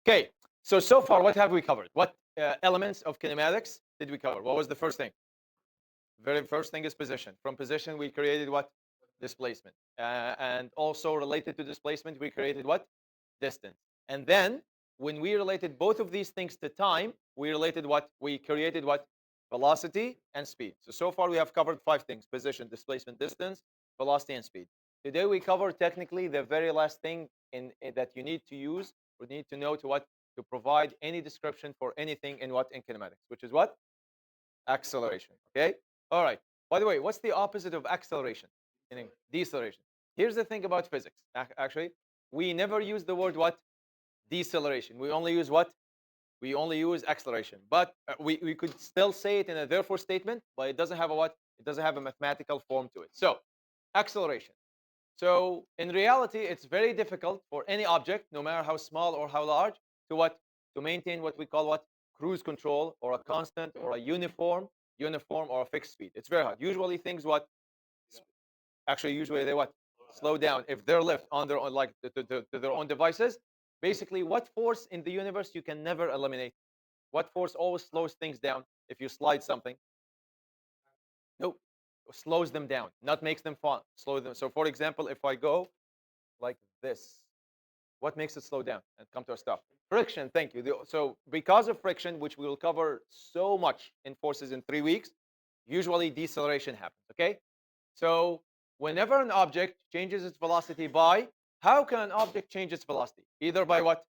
Okay, so far, what have we covered? What elements of kinematics did we cover? What was the first thing? Very first thing is position. From position, we created what? Displacement. And also related to displacement, we created what? Distance. And then when we related both of these things to time, we related what? We created what? Velocity and speed. So far we have covered 5 things: position, displacement, distance, velocity, and speed. Today we cover technically the very last thing that you need to use or need to know to what? To provide any description for anything in what? In kinematics, which is what? Acceleration. Okay? All right. By the way, what's the opposite of acceleration? Meaning deceleration. Here's the thing about physics. Actually, we never use the word what? Deceleration. We only use what? We only use acceleration. But we could still say it in a therefore statement, but it doesn't have a what? It doesn't have a mathematical form to it. So, acceleration. So, in reality, it's very difficult for any object, no matter how small or how large, to what? To maintain what we call what? Cruise control, or a constant, or a uniform or a fixed speed. It's very hard. Usually things what? Actually, usually they what? Slow down if they're left on their own, like to their own devices. Basically, what force in the universe you can never eliminate? What force always slows things down if you slide something? Nope. Slows them down, not makes them fall. Slow them. So, for example, if I go like this, what makes it slow down and come to a stop? Friction. Thank you. So, because of friction, which we will cover so much in forces in 3 weeks, usually deceleration happens. Okay. So, whenever an object changes its velocity by, how can an object change its velocity? Either by what?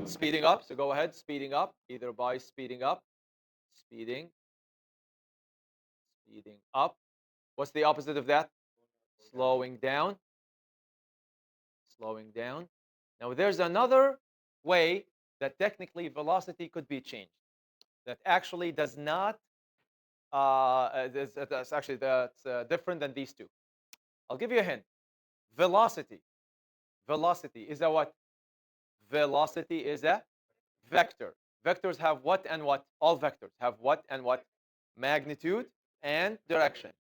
Speeding up. So, go ahead, speeding up. Either by speeding up, speeding up. What's the opposite of that? Slowing down. Slowing down. Now, there's another way that technically velocity could be changed that actually does not, that's actually different than these two. I'll give you a hint. Velocity. Velocity is a what? Velocity is a vector. Vectors have what and what? All vectors have what and what? Magnitude and direction.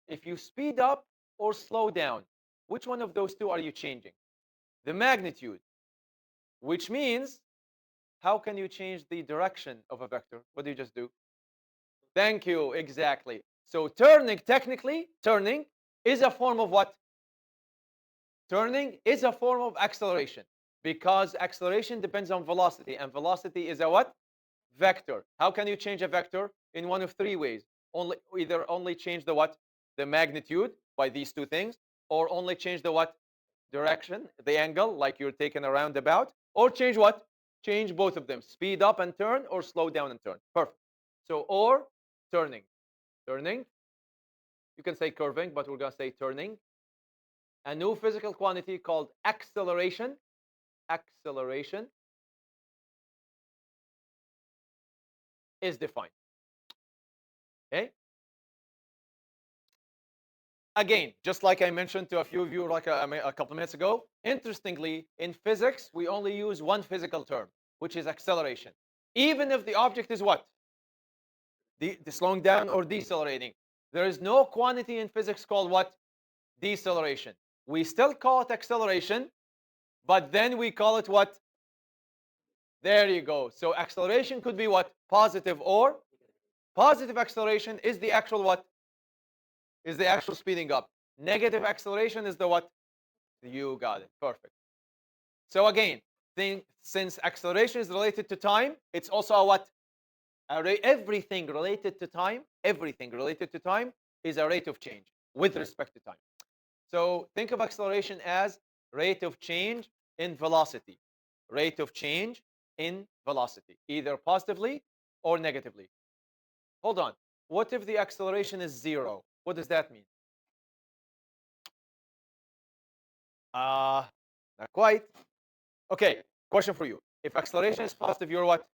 If you speed up or slow down, which one of those two are you changing? The magnitude, which means how can you change the direction of a vector? What do you just do? Thank you, exactly. So turning, technically, turning is a form of what? Turning is a form of acceleration because acceleration depends on velocity, and velocity is a what? Vector. How can you change a vector? In one of 3 ways. Either only change the what? The magnitude by these two things, or only change the what? Direction, the angle, like you're taking a roundabout, or change what? Change both of them. Speed up and turn, or slow down and turn. Perfect. So, or turning. Turning. You can say curving, but we're going to say turning. A new physical quantity called acceleration. Acceleration is defined. Okay. Again, just like I mentioned to a few of you like a couple of minutes ago, interestingly, in physics, we only use one physical term, which is acceleration. Even if the object is what? The slowing down or decelerating. There is no quantity in physics called what? Deceleration. We still call it acceleration, but then we call it what? There you go. So acceleration could be what? Positive or positive acceleration is the actual what? Is the actual speeding up. Negative acceleration is the what? You got it. Perfect. So again, since acceleration is related to time, it's also a what? Everything related to time, is a rate of change with respect to time. So think of acceleration as rate of change in velocity. Rate of change in velocity, either positively or negatively. Hold on. What if the acceleration is 0? What does that mean? Not quite. Okay, question for you. If acceleration is positive, you're what?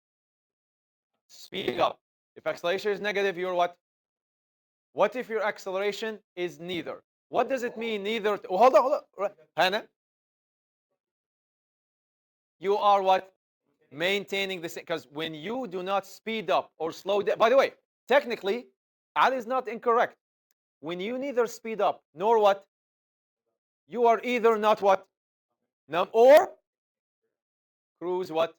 Speeding up. If acceleration is negative, you're what? What if your acceleration is neither? What does it mean neither? Oh, hold on. Hannah, you are what? Maintaining the same. Because when you do not speed up or slow down, by the way, technically, Ali is not incorrect. When you neither speed up nor what? You are either not what? Or cruise what?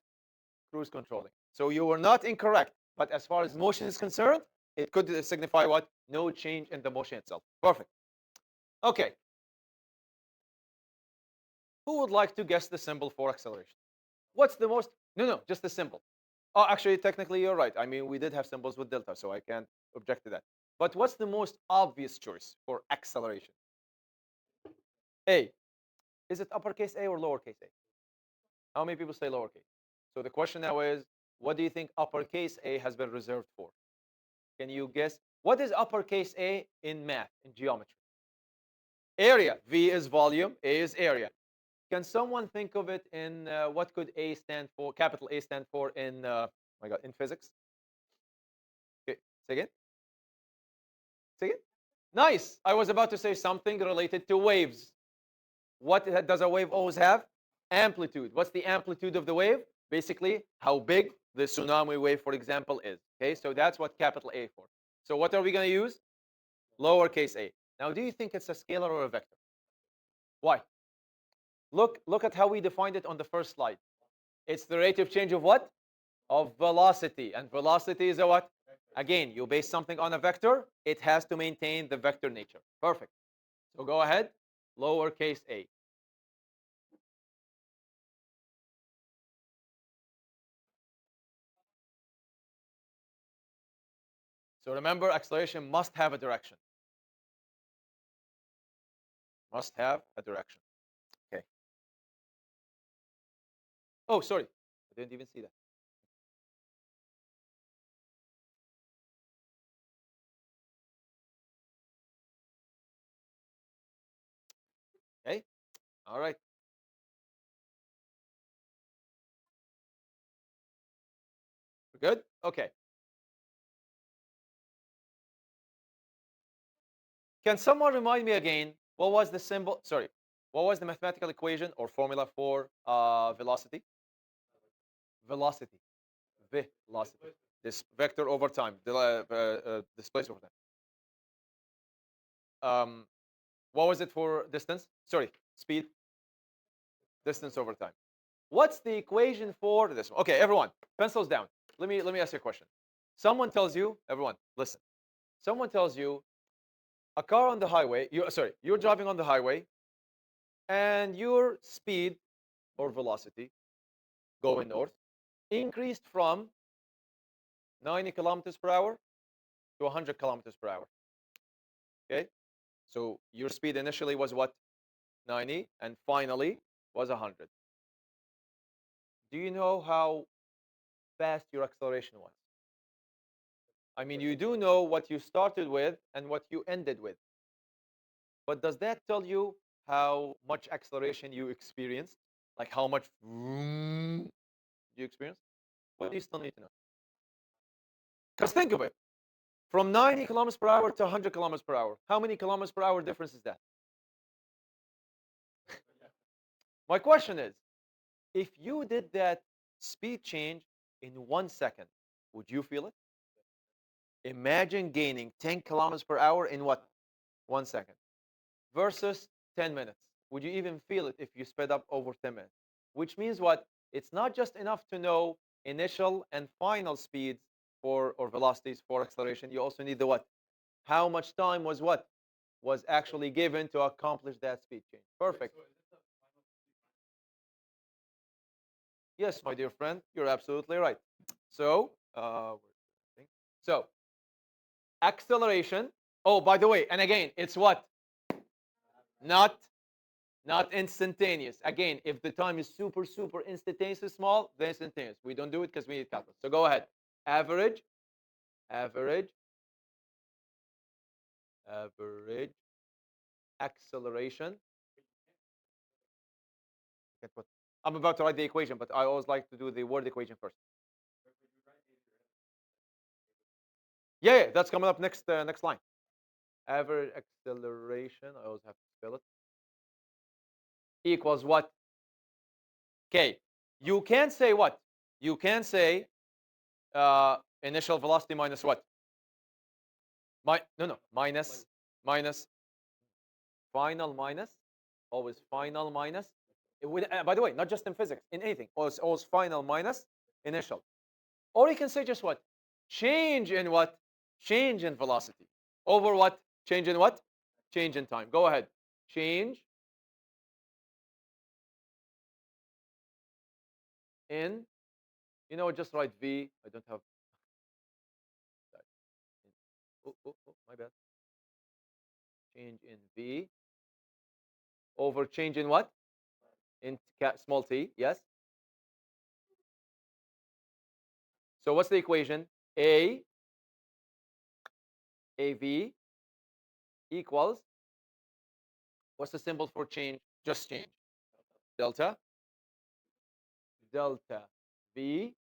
Cruise controlling. So you were not incorrect. But as far as motion is concerned, it could signify what? No change in the motion itself. Perfect. Okay. Who would like to guess the symbol for acceleration? What's the most? No, just the symbol. Oh, actually, technically, you're right. I mean, we did have symbols with delta, so I can't object to that. But what's the most obvious choice for acceleration? A. Is it uppercase A or lowercase a? How many people say lowercase? So the question now is, what do you think uppercase A has been reserved for? Can you guess? What is uppercase A in math, in geometry? Area. V is volume, A is area. Can someone think of it in what could A stand for, capital A stand for in, oh my God, in physics? Okay, say again? Say again? Nice. I was about to say something related to waves. What does a wave always have? Amplitude. What's the amplitude of the wave? Basically, how big the tsunami wave, for example, is. Okay, so that's what capital A for. So what are we going to use? Lowercase a. Now, do you think it's a scalar or a vector? Why? Look at how we defined it on the first slide. It's the rate of change of what? Of velocity. And velocity is a what? Again, you base something on a vector, it has to maintain the vector nature. Perfect. So go ahead, lowercase a. So remember, acceleration must have a direction. Must have a direction. Okay. Oh, sorry. I didn't even see that. Okay. All right. We're good? Okay. Can someone remind me again, what was the symbol? Sorry. What was the mathematical equation or formula for velocity? Velocity. Velocity. This vector over time. Displacement over time. What was it for distance? Sorry. Speed. Distance over time. What's the equation for this one? Okay, everyone, pencils down. Let me ask you a question. Someone tells you, everyone, listen. Someone tells you a car on the highway. You're driving on the highway, and your speed or velocity going north increased from 90 kilometers per hour to 100 kilometers per hour. Okay, so your speed initially was what? 90, and finally was 100. Do you know how fast your acceleration was? I mean, you do know what you started with and what you ended with. But does that tell you how much acceleration you experienced? Like how much vroom you experienced? What do you still need to know? Because think of it. From 90 kilometers per hour to 100 kilometers per hour. How many kilometers per hour difference is that? My question is, if you did that speed change in 1 second, would you feel it? Imagine gaining 10 kilometers per hour in what? 1 second. Versus 10 minutes. Would you even feel it if you sped up over 10 minutes? Which means what? It's not just enough to know initial and final speeds for or velocities for acceleration. You also need the what? How much time was what? Was actually given to accomplish that speed change. Perfect. Yes, my dear friend, you're absolutely right. So, so acceleration. Oh, by the way, and again, it's what? Not not instantaneous. Again, if the time is super instantaneously small, then instantaneous. We don't do it because we need calculus. So go ahead. Average, average, average acceleration. I'm about to write the equation, but I always like to do the word equation first. Yeah, that's coming up next line. Average acceleration. I always have to spell it. Equals what? Okay. You can say what? You can say initial velocity minus what? No, minus final minus, always final minus By the way, not just in physics, in anything. Always final minus initial. Or you can say just what? Change in what? Change in velocity. Over what? Change in what? Change in time. Go ahead. Change in, just write V. I don't have, my bad. Change in V over change in what? In small t, yes. So what's the equation? AV equals, what's the symbol for change? Just change. Delta V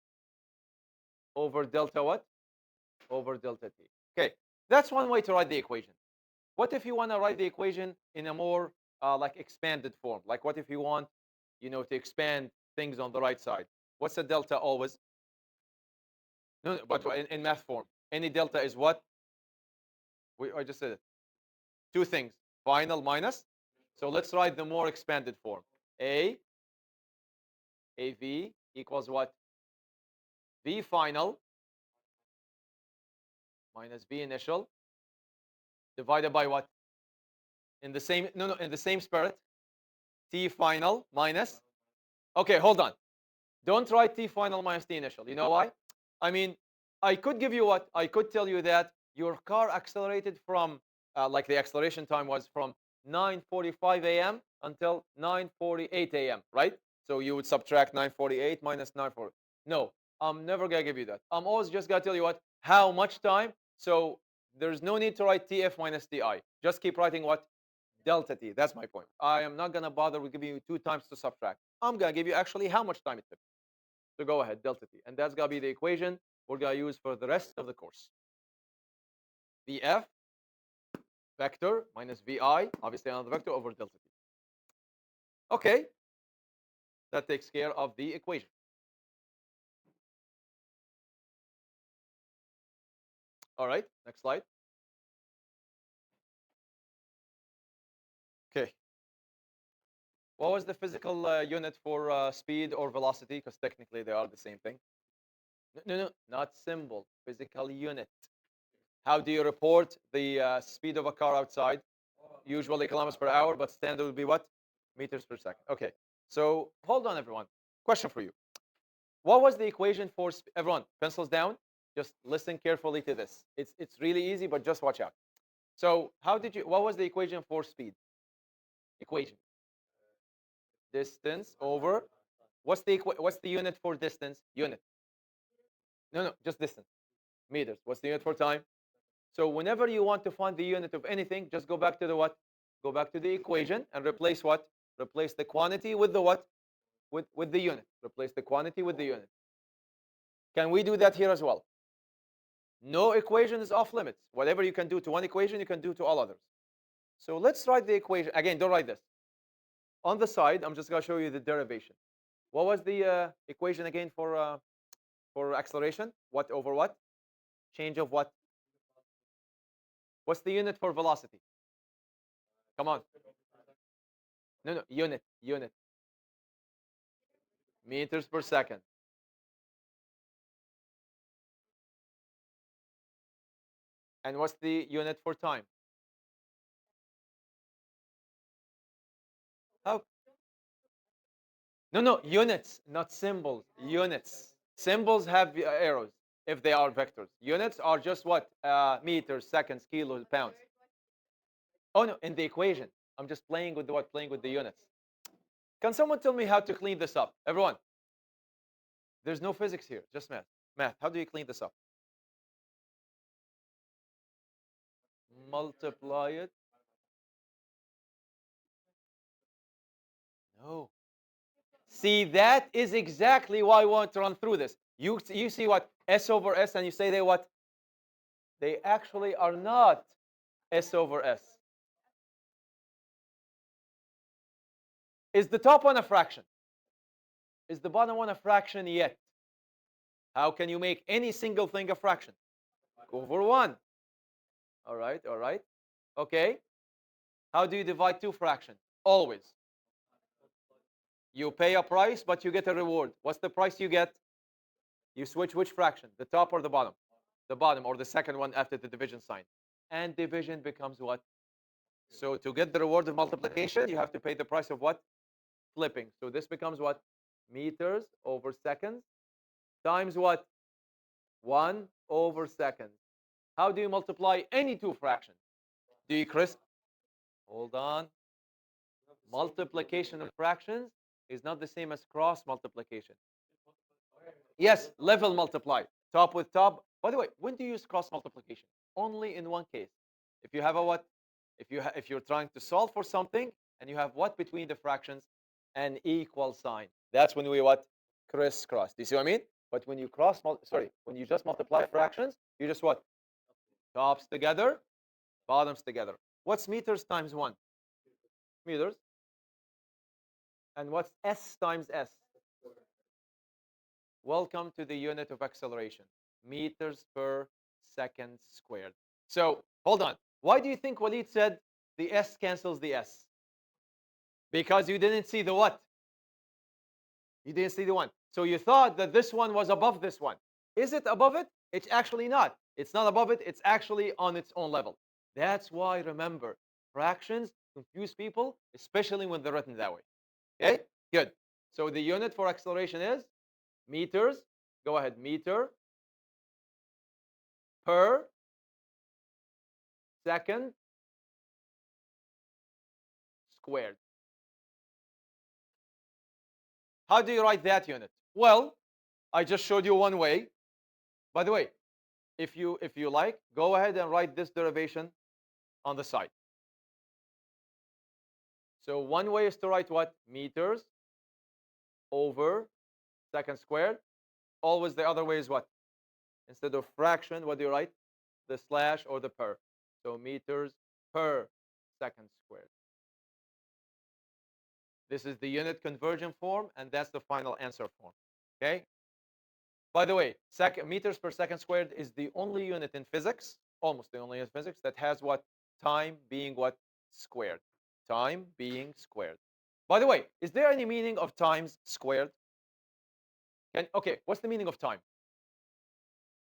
over delta what? Over delta t. Okay, that's one way to write the equation. What if you want to write the equation in a more like expanded form? Like what if you want, to expand things on the right side? What's the delta always? No, but in math form, any delta is what? I just said it. Two things, final minus. So let's write the more expanded form. AV equals what? V final minus V initial divided by what? In the same, no, in the same spirit, T final minus. Okay, hold on. Don't write T final minus T initial. You know why? I mean, I could give you what? I could tell you that your car accelerated from, like the acceleration time was from 9:45 a.m. until 9:48 a.m., right? So you would subtract 9:48 minus 9:40. No, I'm never going to give you that. I'm always just going to tell you what? How much time? So there's no need to write TF minus TI. Just keep writing what? Delta T. That's my point. I am not going to bother with giving you two times to subtract. I'm going to give you actually how much time it took. So go ahead, delta T. And that's going to be the equation we're going to use for the rest of the course. VF vector minus VI, obviously another vector, over delta T. Okay, that takes care of the equation. All right, next slide. Okay. What was the physical unit for speed or velocity? Because technically they are the same thing. No, not symbol, physical unit. How do you report the speed of a car outside? Usually kilometers per hour, but standard would be what? Meters per second. Okay, so hold on, everyone. Question for you. What was the equation for everyone? Pencils down. Just listen carefully to this. It's really easy, but just watch out. So what was the equation for speed? Equation. Distance over, what's the unit for distance? Unit. No, just distance. Meters. What's the unit for time? So whenever you want to find the unit of anything, just go back to the what? Go back to the equation and replace what? Replace the quantity with the what? With the unit. Replace the quantity with the unit. Can we do that here as well? No equation is off limits. Whatever you can do to one equation, you can do to all others. So let's write the equation. Again, don't write this. On the side, I'm just going to show you the derivation. What was the equation again for acceleration? What over what? Change of what? What's the unit for velocity? Come on. No, unit. Meters per second. And what's the unit for time? How? No, units, not symbols. Units. Symbols have arrows if they are vectors. Units are just what? Meters, seconds, kilos, pounds. Oh no, in the equation. I'm just playing with the what? Playing with the units. Can someone tell me how to clean this up? Everyone. There's no physics here, just math. Math. How do you clean this up? Multiply it. No. See, that is exactly why I want to run through this. You see what? S over S, and you say they what? They actually are not S over S. Is the top one a fraction? Is the bottom one a fraction yet? How can you make any single thing a fraction? Over 1. All right. Okay. How do you divide two fractions? Always. You pay a price, but you get a reward. What's the price you get? You switch which fraction, the top or the bottom? The bottom, or the second one after the division sign. And division becomes what? So to get the reward of multiplication, you have to pay the price of what? Flipping. So this becomes what? Meters over seconds times what? 1 over seconds. How do you multiply any two fractions? Do you crisp? Hold on. Multiplication of fractions is not the same as cross multiplication. Yes, level multiply. Top with top. By the way, when do you use cross multiplication? Only in one case. If you have a what? If you're trying to solve for something and you have what between the fractions? An equal sign. That's when we what? Crisscross. Do you see what I mean? But when you when you just multiply fractions, you just what? Tops together, bottoms together. What's meters times 1? Meters. And what's s times s? Welcome to the unit of acceleration. Meters per second squared. So, hold on. Why do you think Walid said the s cancels the s? Because you didn't see the what? You didn't see the one. So you thought that this one was above this one. Is it above it? It's actually not. It's not above it. It's actually on its own level. That's why, remember, fractions confuse people, especially when they're written that way. Okay? Good. So the unit for acceleration is meters. Go ahead, meter per second squared. How do you write that unit? Well, I just showed you one way. By the way, if you like, go ahead and write this derivation on the side. So one way is to write what? Meters over second squared. Always the other way is what? Instead of fraction, what do you write? The slash or the per. So meters per second squared. This is the unit conversion form, and that's the final answer form. Okay? By the way, meters per second squared is the only unit in physics, almost the only unit in physics, that has what? Time being what? Squared. Time being squared. By the way, is there any meaning of times squared? Okay, what's the meaning of time?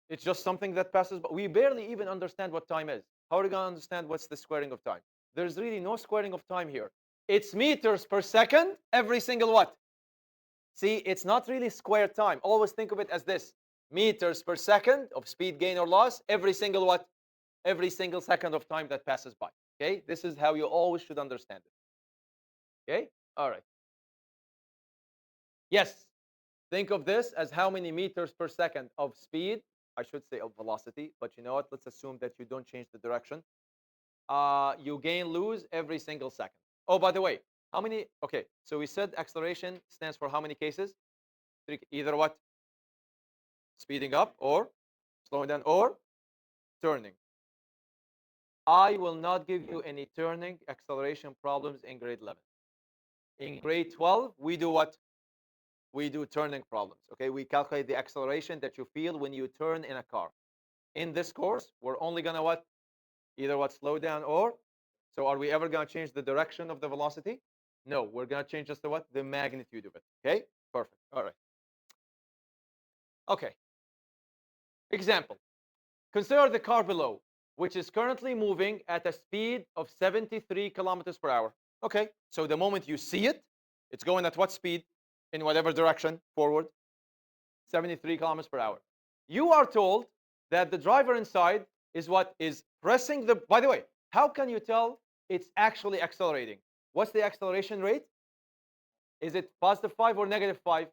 It's just something that passes, but we barely even understand what time is. How are we going to understand what's the squaring of time? There's really no squaring of time here. It's meters per second every single what? See, it's not really square time. Always think of it as this. Meters per second of speed gain or loss every single what? Every single second of time that passes by. Okay? This is how you always should understand it. Okay? All right. Yes. Think of this as how many meters per second of speed, I should say of velocity, but you know what? Let's assume that you don't change the direction. You gain, lose every single second. Oh, by the way, how many? Okay, so we said acceleration stands for how many cases? Either what? Speeding up or slowing down or turning. I will not give you any turning acceleration problems in grade 11. In grade 12, we do what? We do turning problems. Okay, we calculate the acceleration that you feel when you turn in a car. In this course, we're only gonna what? Either what? Slow down or. So are we ever gonna change the direction of the velocity? No, we're gonna change just the what? The magnitude of it. Okay, perfect. All right. Okay. Example. Consider the car below, which is currently moving at a speed of 73 kilometers per hour. Okay, so the moment you see it, it's going at what speed? In whatever direction, forward? 73 kilometers per hour. You are told that the driver inside is what? Is pressing the. By the way, how can you tell it's actually accelerating? What's the acceleration rate? Is it +5 or -5?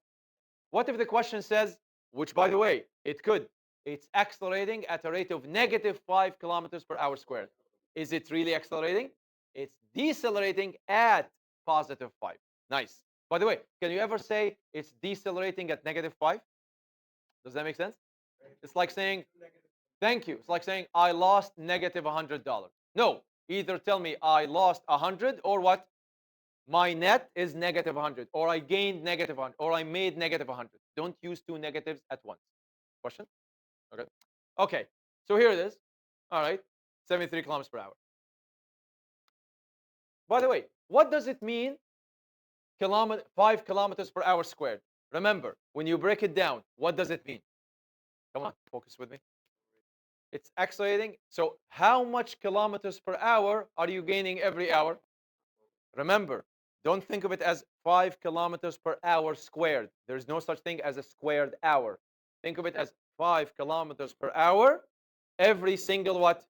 What if the question says, which by the way, it could, it's accelerating at a rate of -5 kilometers per hour squared. Is it really accelerating? It's decelerating at +5. Nice. By the way, can you ever say it's decelerating at -5? Does that make sense? It's like saying, thank you. It's like saying, I lost -$100. No, either tell me I lost 100 or what? My net is -100, or I gained -100, or I made -100. Don't use two negatives at once. Question? Okay. Okay. So here it is. All right. 73 kilometers per hour. By the way, what does it mean 5 kilometers per hour squared. Remember, when you break it down, what does it mean? Come on, focus with me. It's accelerating. So how much kilometers per hour are you gaining every hour? Remember, don't think of it as 5 kilometers per hour squared. There's no such thing as a squared hour. Think of it as 5 kilometers per hour every single what?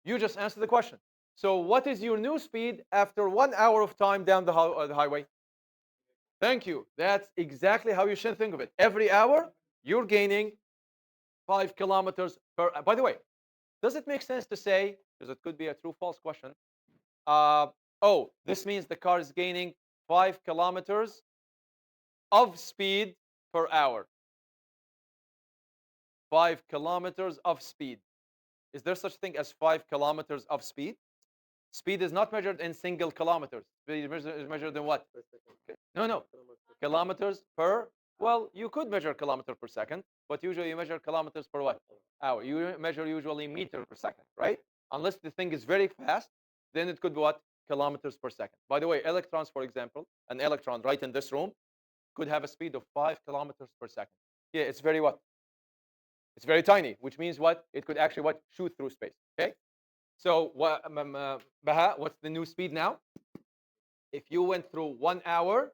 You just answered the question. So what is your new speed after 1 hour of time down the highway? Thank you. That's exactly how you should think of it. Every hour, you're gaining 5 kilometers per. By the way, does it make sense to say, because it could be a true false question, uh, oh, this means the car is gaining 5 kilometers of speed per hour. 5 kilometers of speed. Is there such thing as 5 kilometers of speed? Speed is not measured in single kilometers. Speed is measured in what? No, no. Kilometers per. Well, you could measure kilometer per second, but usually you measure kilometers per what? Hour. You measure usually meter per second, right? Unless the thing is very fast, then it could be what? Kilometers per second. By the way, electrons, for example, an electron right in this room could have a speed of 5 kilometers per second. Yeah, it's very what? It's very tiny, which means what? It could actually what? Shoot through space. Okay. So what, Baha, what's the new speed now? If you went through 1 hour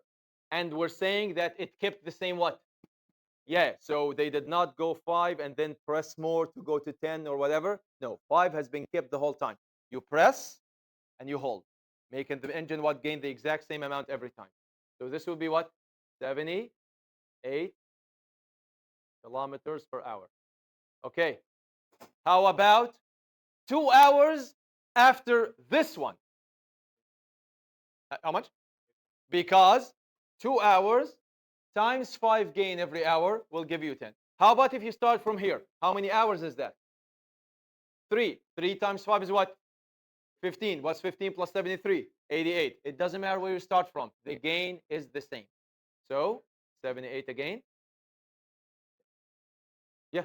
and we're saying that it kept the same what? Yeah, so they did not go 5 and then press more to go to 10 or whatever. No, 5 has been kept the whole time. You press and you hold, making the engine what? Gain the exact same amount every time. So this will be what? 78 kilometers per hour. Okay, how about 2 hours after this one? How much? Because 2 hours times 5 gain every hour will give you 10. How about if you start from here? How many hours is that? 3. 3 times 5 is what? 15. What's 15 plus 73? 88. It doesn't matter where you start from. The gain is the same. So 78 again. Yeah.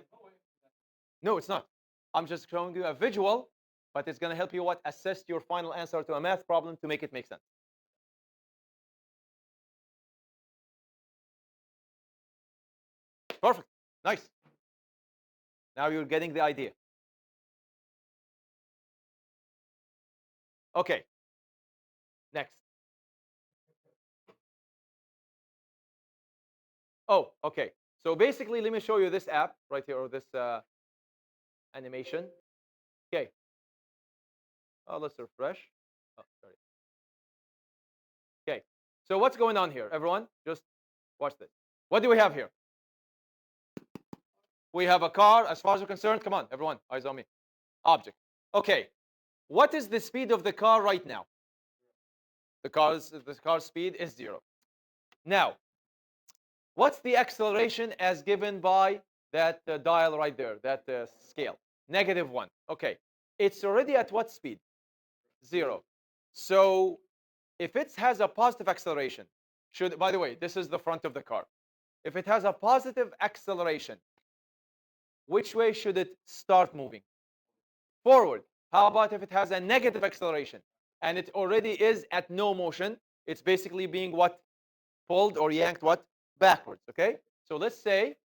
No, it's not. I'm just showing you a visual, but it's going to help you what? Assess your final answer to a math problem to make it make sense. Perfect. Nice. Now you're getting the idea. Okay. Next. Oh, okay. So basically, let me show you this app right here, or this animation. Okay. Oh, let's refresh. Oh, sorry. Okay. So what's going on here, everyone? Just watch this. What do we have here? We have a car. As far as we're concerned, come on, everyone, eyes on me. Object. Okay. What is the speed of the car right now? The car's speed is 0. Now, what's the acceleration as given by that dial right there, that scale? -1. Okay. It's already at what speed? 0. So if it has a positive acceleration, by the way, this is the front of the car. If it has a positive acceleration, which way should it start moving? Forward. How about if it has a negative acceleration and it already is at no motion? It's basically being what? Pulled or yanked what? Backwards. Okay? So let's say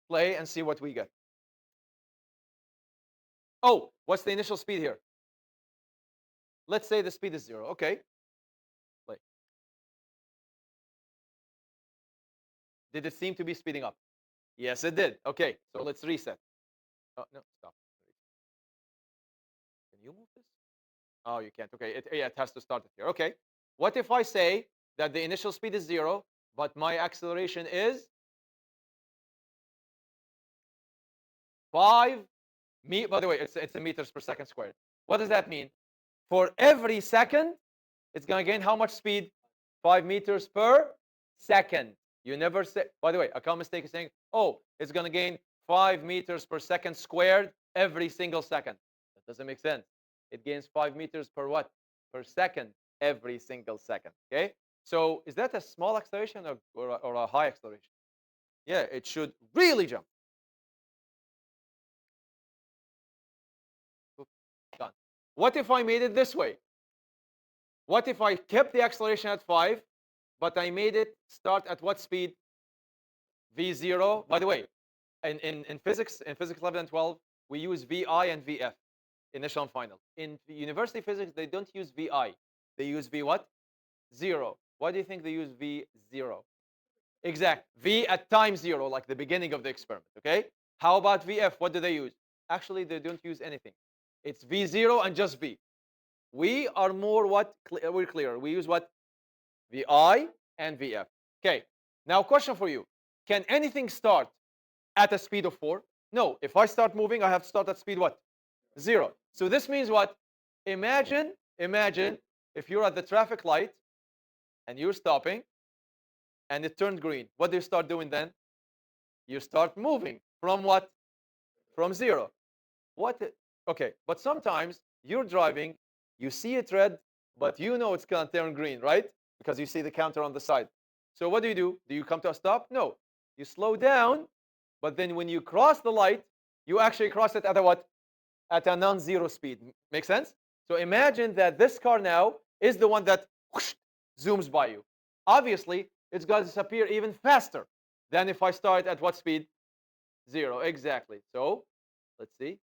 play and see what we get. Oh, what's the initial speed here? Let's say the speed is 0. Okay. Play. Did it seem to be speeding up? Yes, it did. Okay, so let's reset. Oh, no, stop. Can you move this? Oh, you can't. Okay, yeah, it has to start it here. Okay. What if I say that the initial speed is 0, but my acceleration is 5 by the way, it's a meters per second squared. What does that mean? For every second, it's going to gain how much speed? 5 meters per second. You never say, by the way, a common mistake is saying, oh, it's going to gain 5 meters per second squared every single second. That doesn't make sense. It gains 5 meters per what? Per second every single second. Okay? So is that a small acceleration or a high acceleration? Yeah, it should really jump. Done. What if I made it this way? What if I kept the acceleration at 5, but I made it start at what speed? V0. By the way, in physics 11 and 12, we use VI and VF, initial and final. In university physics, they don't use VI. They use V what? 0. Why do you think they use V0? Exact. V at time 0, like the beginning of the experiment, okay? How about VF? What do they use? Actually, they don't use anything. It's V0 and just V. We are more what? We're clearer. We use what? VI and VF. Okay. Now, question for you. Can anything start at a speed of 4? No. If I start moving, I have to start at speed what? 0. So this means what? Imagine if you're at the traffic light and you're stopping and it turned green. What do you start doing then? You start moving from what? From 0. What? Okay, but sometimes you're driving, you see it red, but you know it's going to turn green, right? Because you see the counter on the side. So what do? Do you come to a stop? No. You slow down, but then when you cross the light, you actually cross it at a what? At a non-zero speed. Make sense? So imagine that this car now is the one that whoosh, zooms by you. Obviously, it's going to disappear even faster than if I start at what speed? 0. Exactly. So let's see.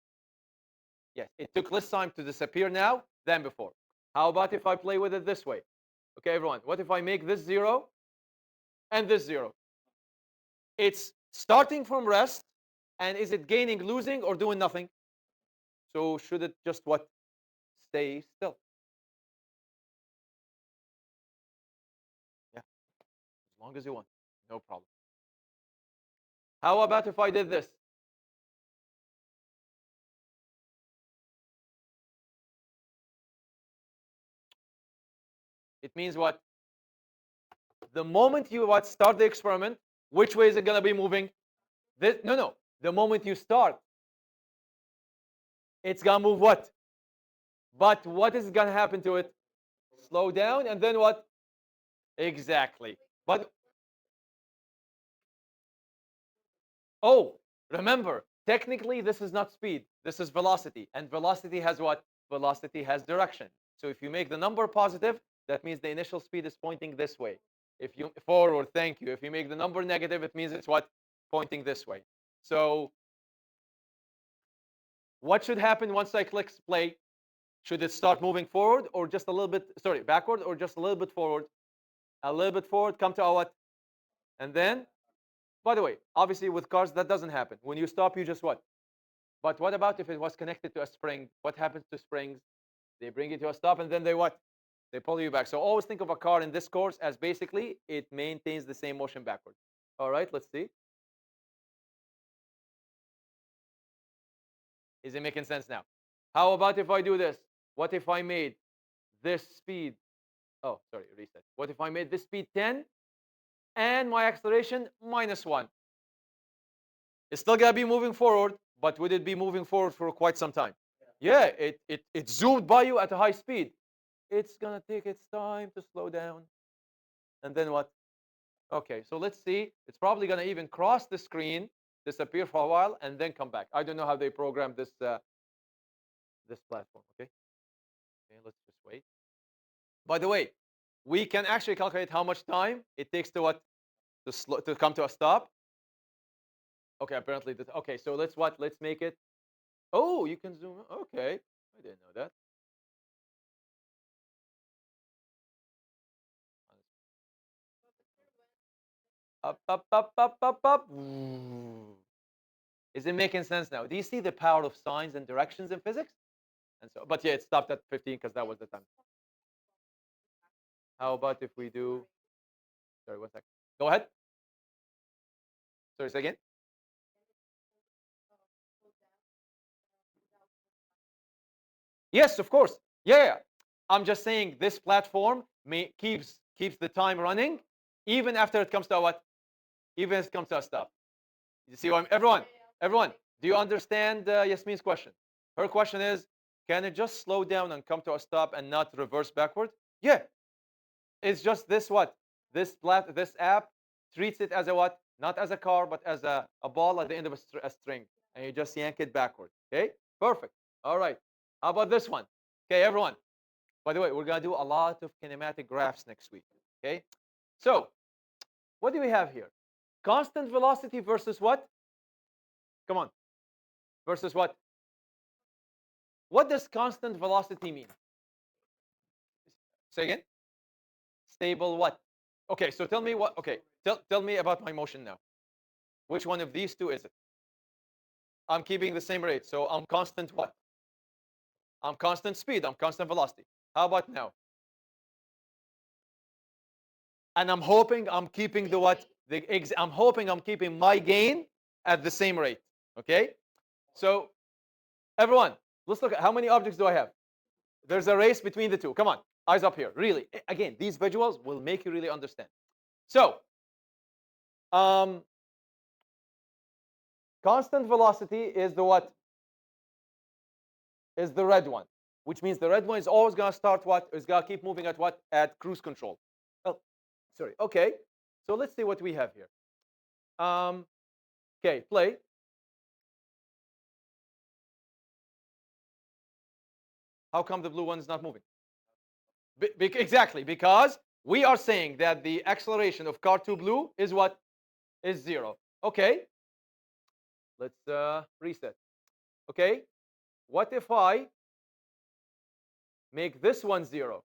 Yes, it took less time to disappear now than before. How about if I play with it this way? Okay, everyone, what if I make this 0 and this 0? It's starting from rest, and is it gaining, losing, or doing nothing? So should it just what? Stay still. Yeah, as long as you want. No problem. How about if I did this? It means what? The moment you what start the experiment, which way is it gonna be moving? This, no. The moment you start, it's gonna move what? But what is gonna happen to it? Slow down, and then what? Exactly. But oh, remember, technically this is not speed. This is velocity, and velocity has what? Velocity has direction. So if you make the number positive, that means the initial speed is pointing this way. If you forward, thank you. If you make the number negative, it means it's what? Pointing this way. So what should happen once I click play? Should it start moving forward or just a little bit, sorry, backward or just a little bit forward? A little bit forward, come to our what? And then, by the way, obviously with cars, that doesn't happen. When you stop, you just what? But what about if it was connected to a spring? What happens to springs? They bring it to a stop and then they what? They pull you back. So always think of a car in this course as basically it maintains the same motion backwards. All right, let's see. Is it making sense now? How about if I do this? What if I made this speed? Oh, sorry, reset. What if I made this speed 10 and my acceleration -1? It's still gonna be moving forward, but would it be moving forward for quite some time? Yeah, it zoomed by you at a high speed. It's gonna take its time to slow down. And then what? Okay, so let's see. It's probably gonna even cross the screen, disappear for a while, and then come back. I don't know how they programmed this platform. Okay, let's just wait. By the way, we can actually calculate how much time it takes to what? To come to a stop. Okay, apparently this. Okay, so let's what? Let's make it. Oh, you can zoom. Okay, I didn't know that. Up, up, up, up, up, up. Ooh. Is it making sense now? Do you see the power of signs and directions in physics? And so, but yeah, it stopped at 15 because that was the time. How about if we do? Sorry, one second. Go ahead. Sorry, say again. Yes, of course. Yeah. I'm just saying this platform keeps the time running even after it comes to a what? Even if it comes to a stop. You see what everyone, do you understand Yasmin's question? Her question is, can it just slow down and come to a stop and not reverse backward? Yeah. It's just this what? This app treats it as a what? Not as a car, but as a ball at the end of a string. And you just yank it backward. Okay? Perfect. All right. How about this one? Okay, everyone. By the way, we're going to do a lot of kinematic graphs next week. Okay? So, what do we have here? Constant velocity versus what? Come on. Versus what? What does constant velocity mean? Say again? Stable what? Okay, so tell me what. Okay, tell me about my motion now. Which one of these two is it? I'm keeping the same rate, so I'm constant what? I'm constant speed, I'm constant velocity. How about now? And I'm hoping I'm keeping the what? I'm hoping I'm keeping my gain at the same rate. Okay? So everyone, let's look at how many objects do I have? There's a race between the two. Come on, eyes up here. Really, again, these visuals will make you really understand. So, constant velocity is the what? Is the red one, which means the red one is always going to start what? Is going to keep moving at what? At cruise control. Oh, sorry. Okay. So let's see what we have here. Okay, play. How come the blue one is not moving? Exactly, because we are saying that the acceleration of car 2 blue is what? Is 0. Okay. Let's reset. Okay. What if I make this one 0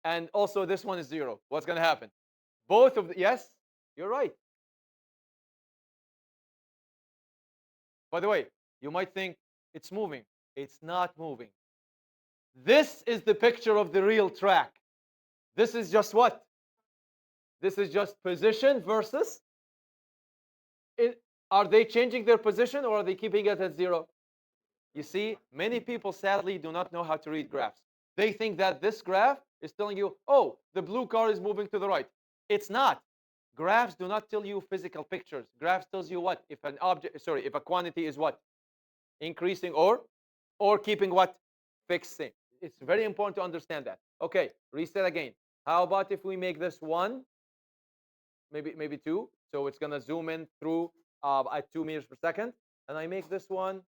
and also this one is 0? What's going to happen? Both of the, yes, you're right. By the way, you might think it's moving. It's not moving. This is the picture of the real track. This is just what? This is just position versus. Are they changing their position or are they keeping it at 0? You see, many people sadly do not know how to read graphs. They think that this graph is telling you, oh, the blue car is moving to the right. It's not. Graphs do not tell you physical pictures. Graphs tells you what? If an object, sorry, if a quantity is what? Increasing or keeping what? Fixing. It's very important to understand that. Okay, reset again. How about if we make this 1, maybe 2? So it's gonna zoom in through at 2 meters per second, and I make this one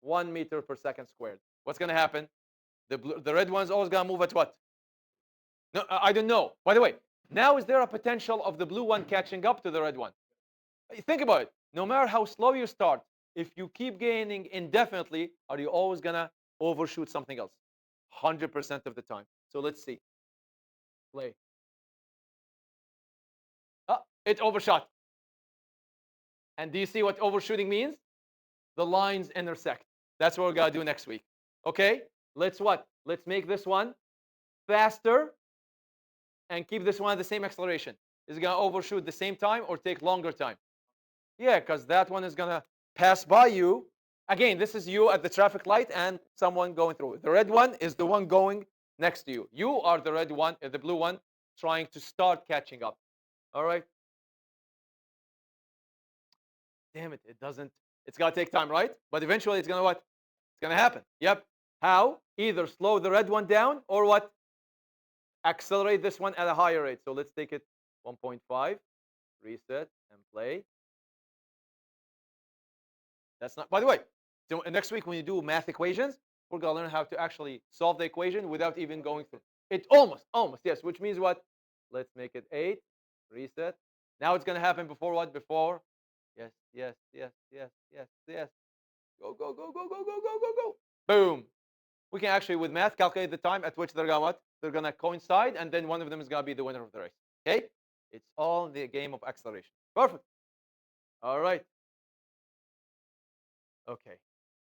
1 meter per second squared. What's gonna happen? The red one's always gonna move at what? No, I don't know. By the way, now is there a potential of the blue one catching up to the red one? Think about it. No matter how slow you start, if you keep gaining indefinitely, are you always gonna overshoot something else? 100% of the time. So let's see. Play. Oh, it overshot. And do you see what overshooting means? The lines intersect. That's what we're gonna do next week. Okay? Let's what? Let's make this one faster and keep this one at the same acceleration. Is it gonna overshoot the same time or take longer time? Yeah, because that one is gonna pass by you. Again, this is you at the traffic light and someone going through. The red one is the one going next to you. You are the red one, the blue one, trying to start catching up. All right. Damn it, it doesn't. It's gonna take time, right? But eventually, it's gonna what? It's gonna happen. Yep. How? Either slow the red one down or what? Accelerate this one at a higher rate. So let's take it 1.5, reset, and play. That's not, by the way, so next week when you do math equations, we're going to learn how to actually solve the equation without even going through. It almost, yes, which means what? Let's make it 8, reset. Now it's going to happen before what? Before, yes, yes, yes, yes, yes, yes. Go, go, go, go, go, go, go, go, go. Boom. We can actually, with math, calculate the time at which they're going to what? They're going to coincide, and then one of them is going to be the winner of the race. Okay? It's all the game of acceleration. Perfect. All right. Okay.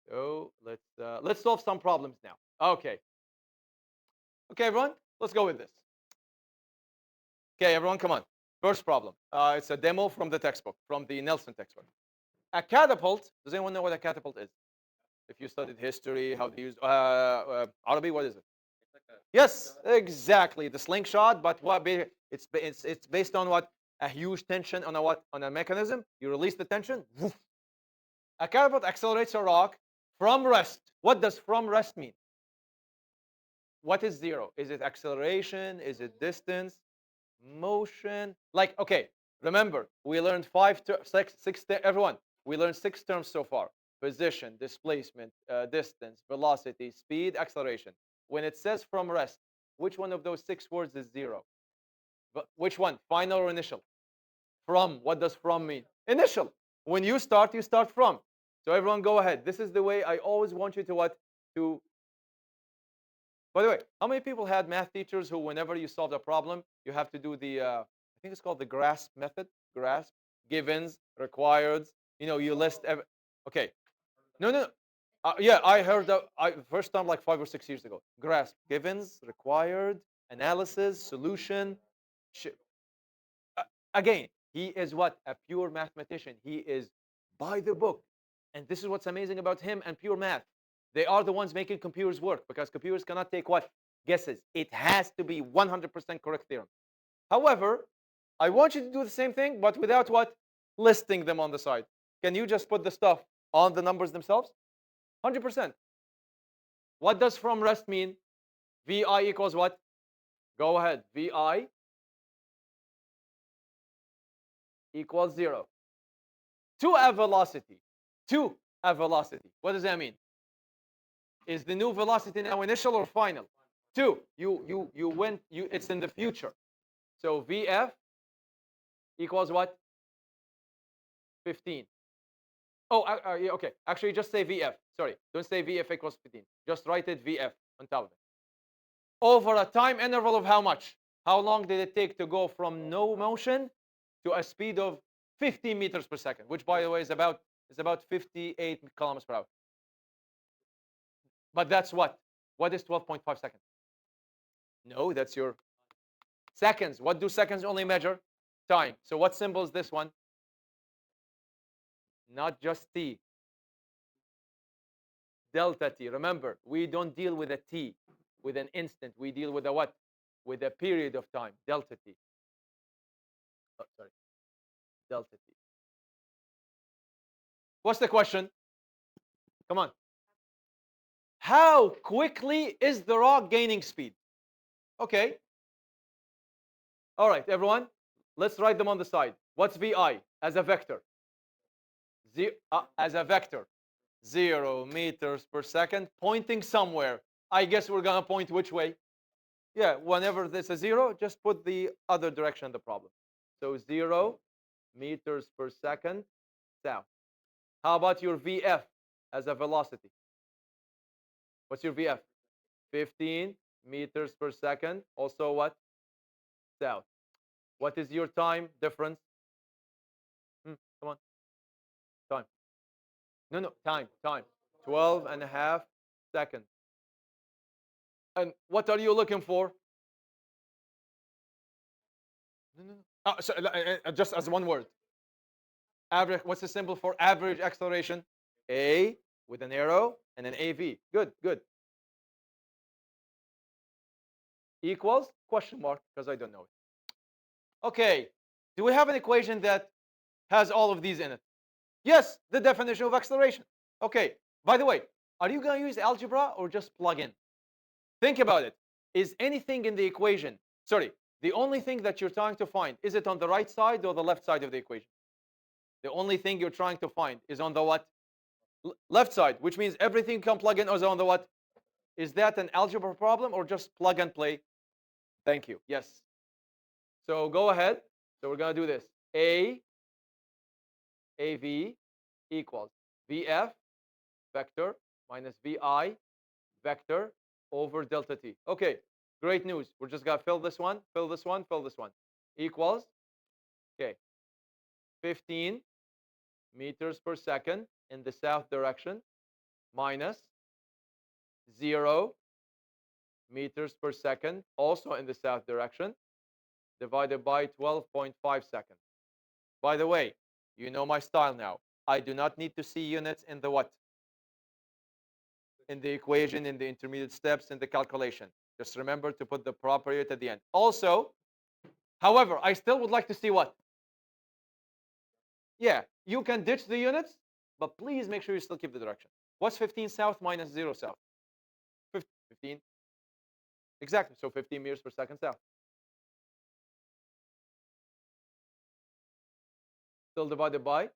So let's solve some problems now. Okay. Okay, everyone, let's go with this. Okay, everyone, come on. First problem. It's a demo from the textbook, from the Nelson textbook. A catapult. Does anyone know what a catapult is? If you studied history, how they use Arabic, what is it? Yes, exactly. The slingshot, but what? It's based on what? A huge tension on a what? On a mechanism. You release the tension. Woof. A catapult accelerates a rock from rest. What does from rest mean? What is 0? Is it acceleration? Is it distance? Motion? Like, okay, remember, we learned 5, 6, everyone, we learned 6 terms so far. position, displacement, distance, velocity, speed, acceleration. When it says from rest, which one of those 6 words is zero? Which one? Final or initial? From. What does from mean? Initial. When you start from. So everyone go ahead. This is the way I always want you to what? To. By the way, how many people had math teachers who, whenever you solved a problem, you have to do the, I think it's called the grasp method? Grasp, givens, requireds. You list. Okay. No, no. Yeah, I heard that. First time like 5 or 6 years ago. Grasp, givens, required, analysis, solution. Uh, Again, he is what? A pure mathematician. He is by the book. And this is what's amazing about him and pure math. They are the ones making computers work because computers cannot take what? Guesses. It has to be 100% correct theorem. However, I want you to do the same thing, but without what? Listing them on the side. Can you just put the stuff on the numbers themselves? 100%. What does from rest mean? Vi equals what? Go ahead. Vi equals 0. To a velocity. To a velocity. What does that mean? Is the new velocity now initial or final? To. You went. It's in the future. So Vf equals what? 15. Oh, yeah, okay. Actually, just say Vf. Sorry, don't say Vf equals 15. Just write it Vf on top of it. Over a time interval of how much? How long did it take to go from no motion to a speed of 15 meters per second, which, by the way, is about 58 kilometers per hour. But that's what? What is 12.5 seconds? No, that's your seconds. What do seconds only measure? Time. So what symbol is this one? Not just t. Delta t. Remember, we don't deal with a t, with an instant. We deal with a what? With a period of time. Delta t. Oh, sorry. Delta t. What's the question? Come on. How quickly is the rock gaining speed? Okay. All right, everyone. Let's write them on the side. What's vi as a vector? As a vector. 0 meters per second, pointing somewhere. I guess we're going to point which way? Yeah, whenever there's a 0, just put the other direction of the problem. So 0 meters per second south. How about your VF as a velocity? What's your VF? 15 meters per second. Also what? South. What is your time difference? Come on. Time. No, time. 12 and a half seconds. And what are you looking for? No. So, just as one word. Average. What's the symbol for average acceleration? A with an arrow and an AV. Good. Equals question mark because I don't know it. Okay. Do we have an equation that has all of these in it? Yes, the definition of acceleration. Okay. By the way, are you going to use algebra or just plug in? Think about it. Is anything in the equation, sorry, the only thing that you're trying to find, is it on the right side or the left side of the equation? The only thing you're trying to find is on the what? Left side, which means everything can plug in is on the what? Is that an algebra problem or just plug and play? Thank you. Yes. So go ahead. So we're going to do this. AV equals VF vector minus VI vector over delta t. Okay, great news. We're just going to fill this one, fill this one, fill this one. Equals, okay, 15 meters per second in the south direction minus 0 meters per second also in the south direction divided by 12.5 seconds. By the way, you know my style now. I do not need to see units in the what? In the equation, in the intermediate steps, in the calculation. Just remember to put the proper unit at the end. Also, however, I still would like to see what? Yeah, you can ditch the units, but please make sure you still keep the direction. What's 15 south minus 0 south? 15. Exactly. So 15 meters per second south. Still divided by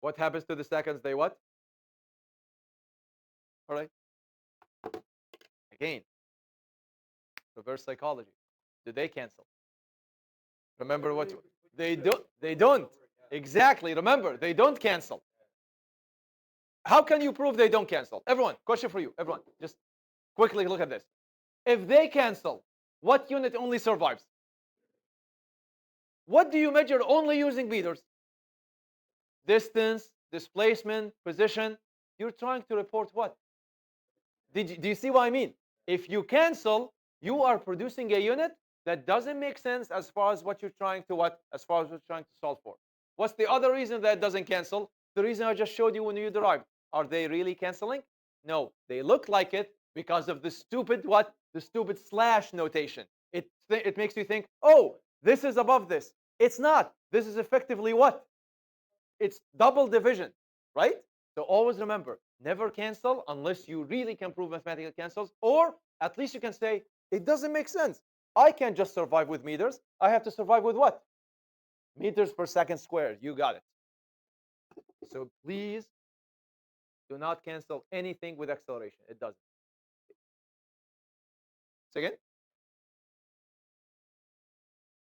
What happens to the seconds? They what? All right. Again, reverse psychology. Do they cancel? Remember what they do? They don't. Exactly. Remember, they don't cancel. How can you prove they don't cancel? Everyone, question for you. Everyone, just quickly look at this. If they cancel, what unit only survives? What do you measure only using meters? Distance, displacement, position. You're trying to report what? Do you see what I mean? If you cancel, you are producing a unit that doesn't make sense as far as what you're trying to as far as what you're trying to solve for. What's the other reason that doesn't cancel? The reason I just showed you when you derived. Are they really canceling? No, they look like it because of the stupid what? The stupid slash notation. It makes you think, oh, this is above this. It's not. This is effectively what? It's double division, right? So always remember, never cancel unless you really can prove mathematical cancels, or at least you can say, it doesn't make sense. I can't just survive with meters. I have to survive with what? Meters per second squared. You got it. So please do not cancel anything with acceleration. It doesn't. Second.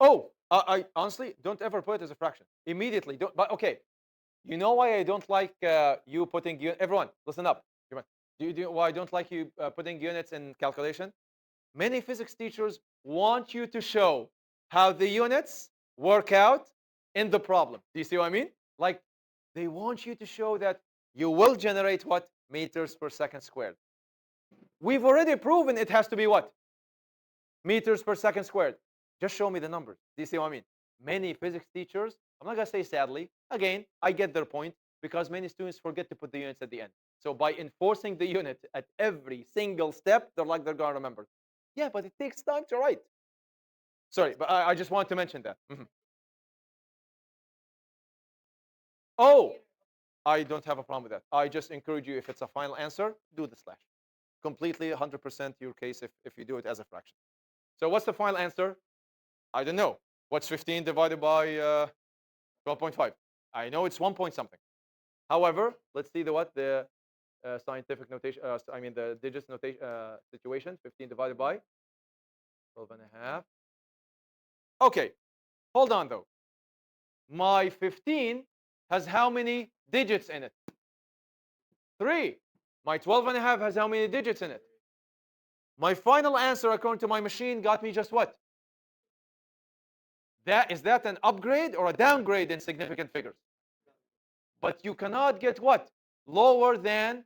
Oh, I honestly don't ever put it as a fraction. Immediately. Don't. But okay, you know why I don't like you putting everyone listen up. Do you why I don't like you putting units in calculation? Many physics teachers want you to show how the units work out in the problem. Do you see what I mean? Like they want you to show that you will generate what? Meters per second squared. We've already proven it has to be what? Meters per second squared. Just show me the numbers. Do you see what I mean? Many physics teachers, I'm not going to say sadly, again, I get their point because many students forget to put the units at the end. So by enforcing the unit at every single step, they're like they're going to remember. Yeah, but it takes time to write. Sorry, but I just want to mention that. Oh, I don't have a problem with that. I just encourage you, if it's a final answer, do the slash. Completely 100% your case if you do it as a fraction. So what's the final answer? I don't know. What's 15 divided by 12.5? I know it's 1 point something. However, let's see the scientific notation. I mean the digits notation situation. 15 divided by 12 and a half. Okay, hold on though. My 15 has how many digits in it? 3. My 12 and a half has how many digits in it? My final answer, according to my machine, got me just what? Is that an upgrade or a downgrade in significant figures? But you cannot get what? Lower than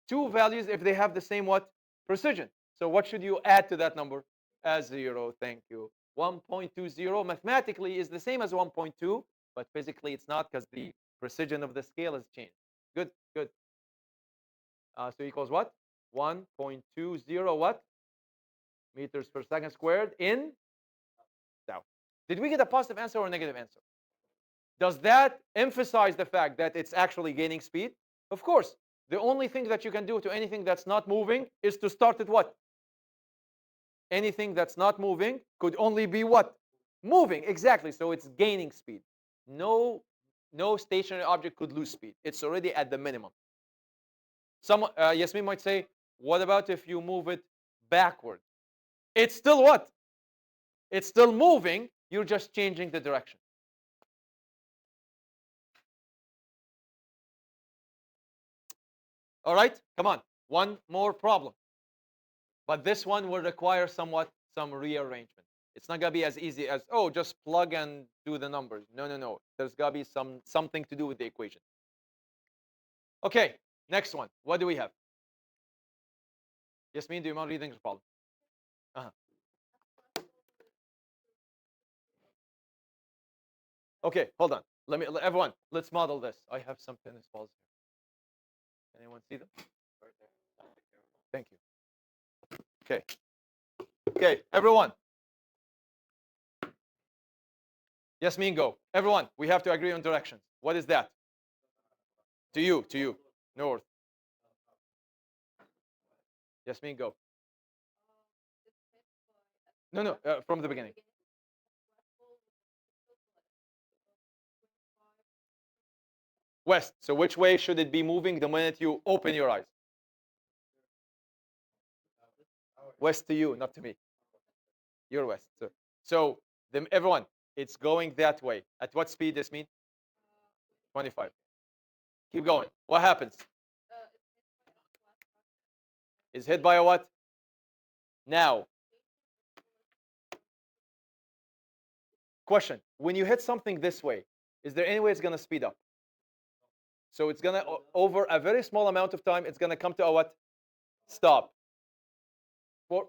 2 values if they have the same what? Precision. So what should you add to that number? A 0, thank you. 1.20 mathematically is the same as 1.2, but physically it's not because the precision of the scale has changed. Good, good. So equals what? 1.20 what? Meters per second squared in South. Did we get a positive answer or a negative answer? Does that emphasize the fact that it's actually gaining speed? Of course. The only thing that you can do to anything that's not moving is to start at what? Anything that's not moving could only be what? Moving, exactly. So it's gaining speed. No, no stationary object could lose speed. It's already at the minimum. Some Yasmin might say, what about if you move it backward? It's still what? It's still moving. You're just changing the direction. All right, come on. One more problem. But this one will require some rearrangement. It's not gonna be as easy as, oh, just plug and do the numbers. No, no, no. There's gotta be something to do with the equation. Okay, next one. What do we have? Yasmin, do you mind reading the problem? Uh-huh. Okay, hold on. Everyone, let's model this. I have some tennis balls here. Anyone see them? Thank you. Okay. Okay, everyone. Yasmin, go. Everyone, we have to agree on directions. What is that? To you. North. Yasmin, go. No, from the beginning. West. So which way should it be moving the minute you open your eyes? West to you, not to me. You're west. So everyone, it's going that way. At what speed this mean? 25. Keep going. What happens? Is hit by a what? Now, question. When you hit something this way, is there any way it's going to speed up? So it's going to, over a very small amount of time, it's going to come to a what? Stop. For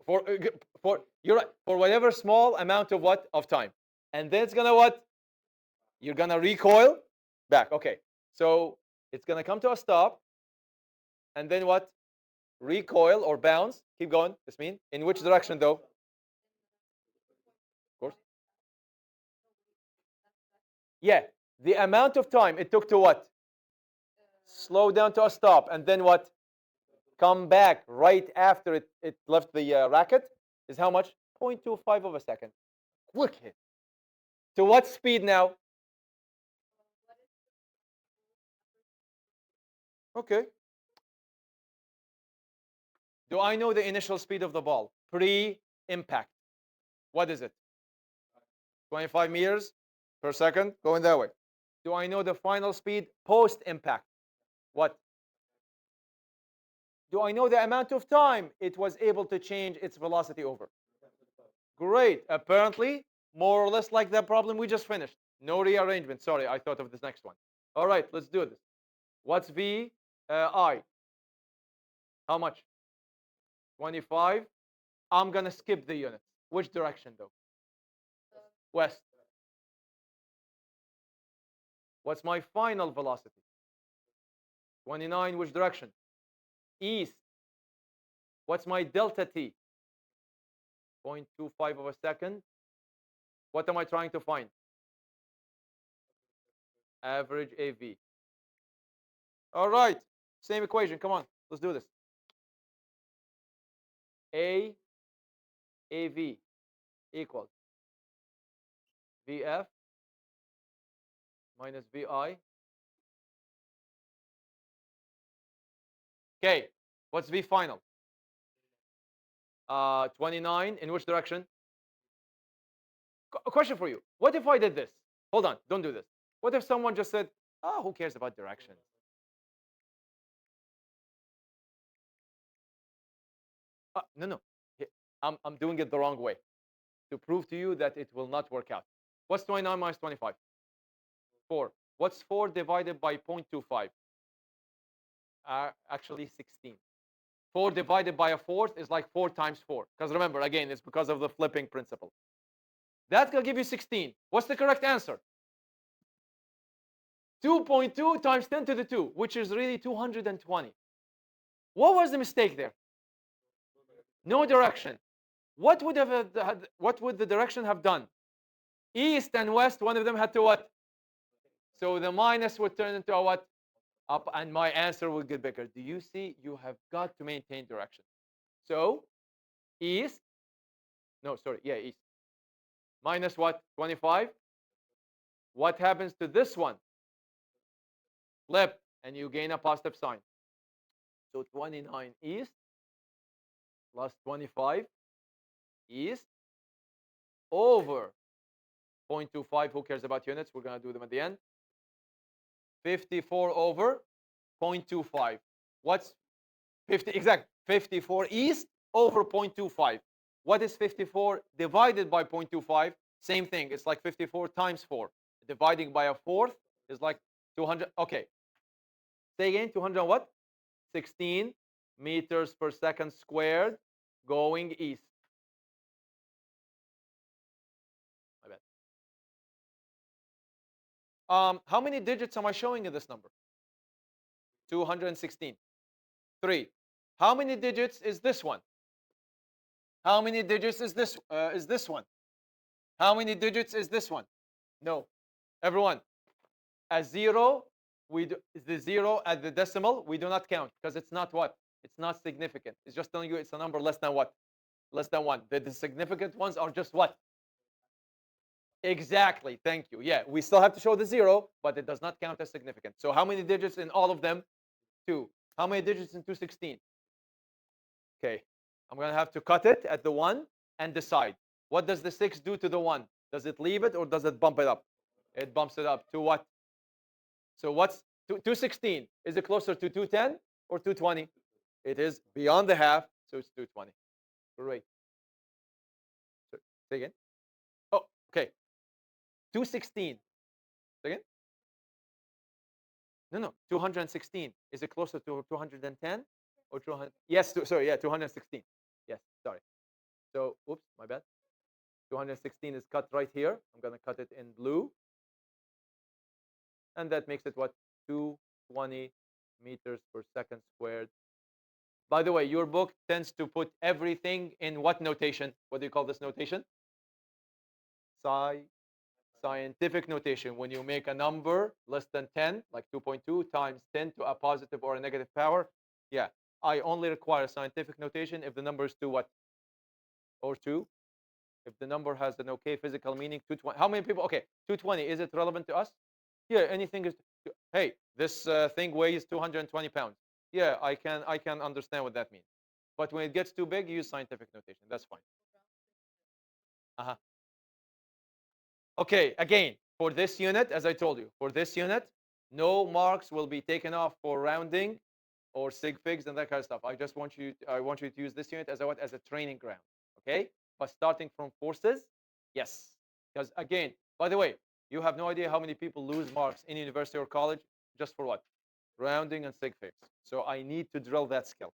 you're right, for whatever small amount of what? Of time. And then it's going to what? You're going to recoil back. Okay. So it's going to come to a stop. And then what? Recoil or bounce. Keep going. This mean in which direction though? Of course. Yeah. The amount of time it took to what? Slow down to a stop. And then what? Come back right after it left the racket is how much? 0.25 of a second. Quick hit. To what speed now? Okay. Do I know the initial speed of the ball? Pre-impact. What is it? 25 meters per second, going that way. Do I know the final speed post-impact? What? Do I know the amount of time it was able to change its velocity over? Great. Apparently, more or less like that problem we just finished. No rearrangement. Sorry, I thought of this next one. All right, let's do this. What's V I? How much? 25. I'm going to skip the units. Which direction, though? West. What's my final velocity? 29. Which direction? East. What's my delta T? 0.25 of a second. What am I trying to find? Average AV. All right. Same equation. Come on. Let's do this. AV equals VF minus VI. Okay. What's V final? 29. In which direction? A question for you. What if I did this? Hold on. Don't do this. What if someone just said, oh, who cares about directions? No. I'm doing it the wrong way to prove to you that it will not work out. What's 29 minus 25? 4. What's 4 divided by 0.25? Actually 16. 4 divided by a fourth is like 4 times 4. Because remember, again, it's because of the flipping principle. That's going to give you 16. What's the correct answer? 2.2 times 10 to the 2, which is really 220. What was the mistake there? No direction. What would the direction have done? East and west, one of them had to what? So the minus would turn into a what? Up, and my answer would get bigger. Do you see? You have got to maintain direction. So east, no, sorry, yeah, east. Minus what? 25. What happens to this one? Flip, and you gain a positive sign. So 29 east plus 25 east over 0.25. Who cares about units? We're going to do them at the end. 54 over 0.25. What's 50? Exactly. 54 east over 0.25. What is 54 divided by 0.25? Same thing. It's like 54 times 4. Dividing by a fourth is like 200. Okay. Say again. 200 what? 16 meters per second squared going east. My bad. How many digits am I showing in this number? 216. 3. How many digits is this one? How many digits is this one? How many digits is this one? No. Everyone, a 0, the 0 at the decimal, we do not count because it's not what? It's not significant. It's just telling you it's a number less than what? Less than 1. The significant ones are just what? Exactly. Thank you. Yeah, we still have to show the 0, but it does not count as significant. So how many digits in all of them? 2. How many digits in 216? Okay. I'm going to have to cut it at the 1 and decide. What does the 6 do to the 1? Does it leave it or does it bump it up? It bumps it up to what? So what's 216? Is it closer to 210 or 220? It is beyond the half, so it's 220. Great. So, say again. Oh, okay. 216. Say again. No. 216. Is it closer to 210 or 200? Yes. Sorry. Yeah. 216. Yes. Sorry. So, oops, my bad. 216 is cut right here. I'm gonna cut it in blue, and that makes it what? 220 meters per second squared. By the way, your book tends to put everything in what notation? What do you call this notation? Psi scientific notation. When you make a number less than 10, like 2.2 times 10 to a positive or a negative power, yeah, I only require scientific notation if the number is 2 what? Or 2. If the number has an okay physical meaning, 220. How many people? Okay, 220. Is it relevant to us? Yeah, anything is. Hey, this thing weighs 220 pounds. Yeah, I can understand what that means. But when it gets too big, use scientific notation. That's fine. Uh-huh. Okay, again, for this unit, as I told you, for this unit, no marks will be taken off for rounding or sig figs and that kind of stuff. I want you to use this unit as a training ground. Okay? But starting from forces, yes. Because again, by the way, you have no idea how many people lose marks in university or college just for what? Rounding and sig figs. So I need to drill that skill.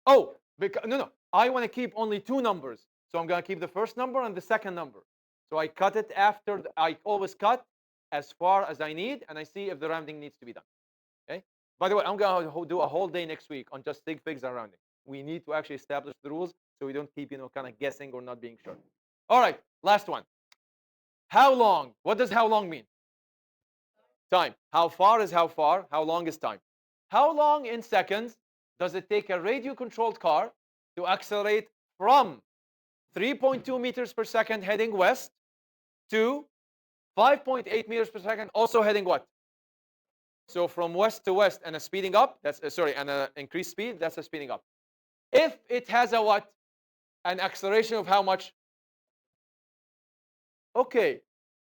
Oh, no. I want to keep only 2 numbers. So I'm going to keep the first number and the second number. So I cut it after, I always cut as far as I need, and I see if the rounding needs to be done. Okay? By the way, I'm going to do a whole day next week on just sig figs and rounding. We need to actually establish the rules so we don't keep, kind of guessing or not being sure. All right, last one. How long? What does how long mean? Time. How far is how far? How long is time? How long in seconds does it take a radio-controlled car to accelerate from 3.2 meters per second heading west to 5.8 meters per second also heading what? So from west to west and a speeding up, that's sorry, and an increased speed, that's a speeding up. If it has a what? An acceleration of how much? Okay.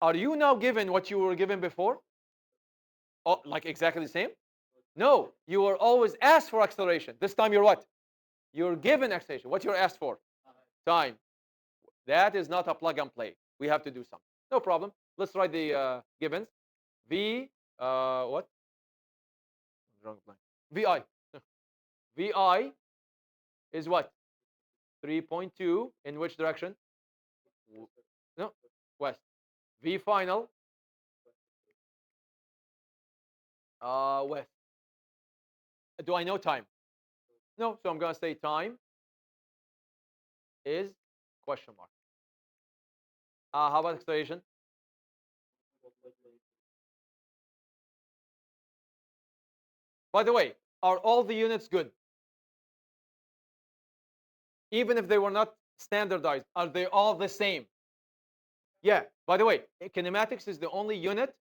Are you now given what you were given before? Oh, like exactly the same? No, you were always asked for acceleration. This time you're what? You're given acceleration. What you're asked for? Time. That is not a plug and play. We have to do something. No problem. Let's write the givens. V, what? Wrong line. VI. VI is what? 3.2 in which direction? No, west. V final, west. Do I know time? No, so I'm going to say time is question mark. How about acceleration? By the way, are all the units good? Even if they were not standardized, are they all the same? Yeah. By the way, kinematics is the only unit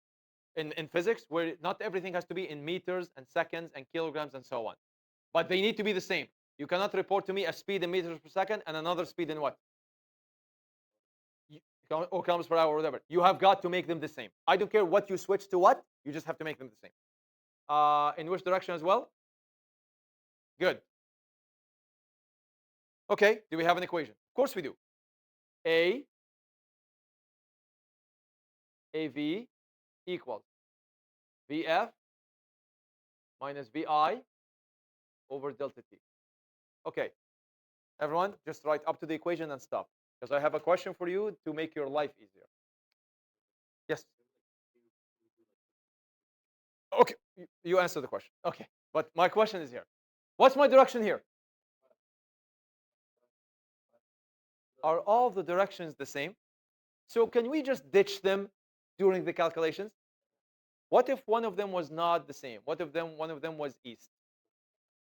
in physics where not everything has to be in meters and seconds and kilograms and so on. But they need to be the same. You cannot report to me a speed in meters per second and another speed in what? Or kilometers per hour or whatever. You have got to make them the same. I don't care what you switch to what. You just have to make them the same. In which direction as well? Good. Okay. Do we have an equation? Of course we do. AV equals VF minus VI over delta T. Okay. Everyone, just write up to the equation and stop. Because I have a question for you to make your life easier. Yes. Okay. You answer the question. Okay. But my question is here. What's my direction here? Are all the directions the same? So can we just ditch them during the calculations? What if one of them was not the same? What if one of them was east?